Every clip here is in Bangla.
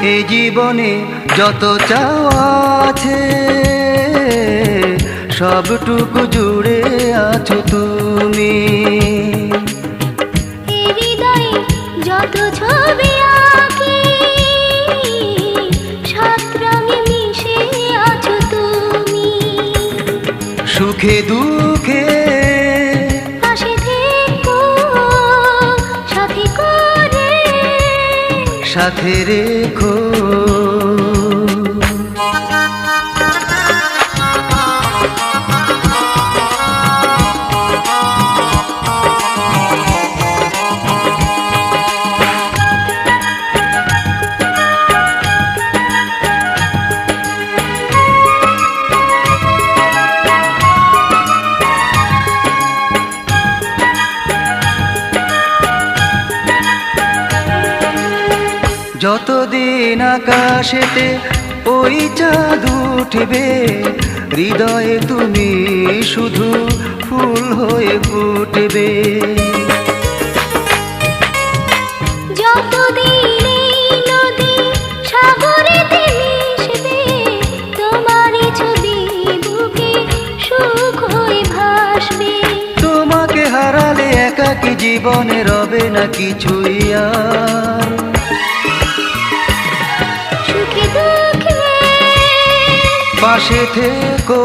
এই জীবনে যত চাওয়া আছে সবটুকু জুড়ে আছো তুমি। এই হৃদয়ে যত ছবি আঁকি সাত রঙে মিশে আছো তুমি। সুখে দুঃখে পাশে থেকো সাথী করে, সাথে রেখো। যতদিন আকাশেতে ওই চাঁদ উঠবে হৃদয়ে তুমি শুধু ফুল হয়ে ফুটবে। যতদিন এই নদী সাগরেতে মিশবে তোমারই ছবি বুকে সুখ হয়ে ভাসবে। তোমাকে হারালে একাকী জীবনে রবে না কিছুই আর। সুখে দুঃখে পাশে থেকো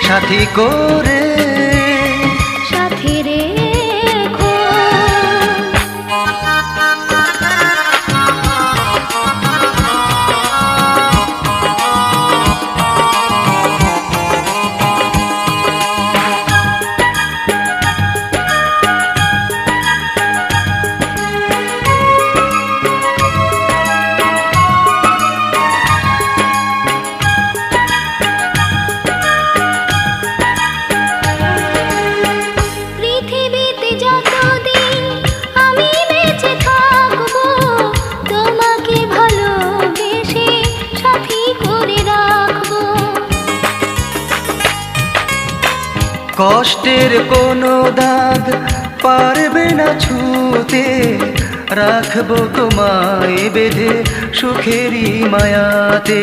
সাথী করে, সাথে রেখো। পৃথিবীতে যতদিন আমি বেঁচে থাকবো তোমাকে ভালোবেসে সাথী করে রাখবো। কষ্টের কোনো দাগ পারবে না ছুঁতে, রাখবো তোমায় বেঁধে সুখেরই মায়াতে।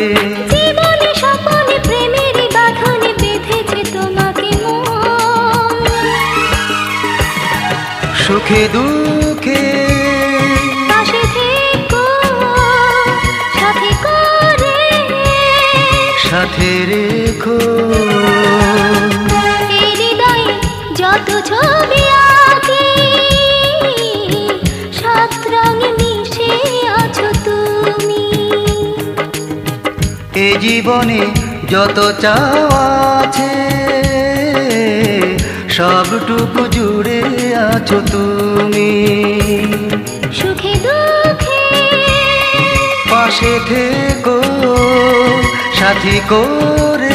জীবনে স্বপনে প্রেমেরই বাঁধনে বেঁধেছে তোমাকে মন। সুখে দুঃখে পাশে থেকো সাথী করে, সাথে রেখো। এই হৃদয়ে যত ছবি আঁকি সাত রঙে মিশে আছো তুমি। এ জীবনে যত চাওয়া আছে সবটুকু জুড়ে আছো তুমি। সুখে দুঃখে পাশে থেকো সাথী করে,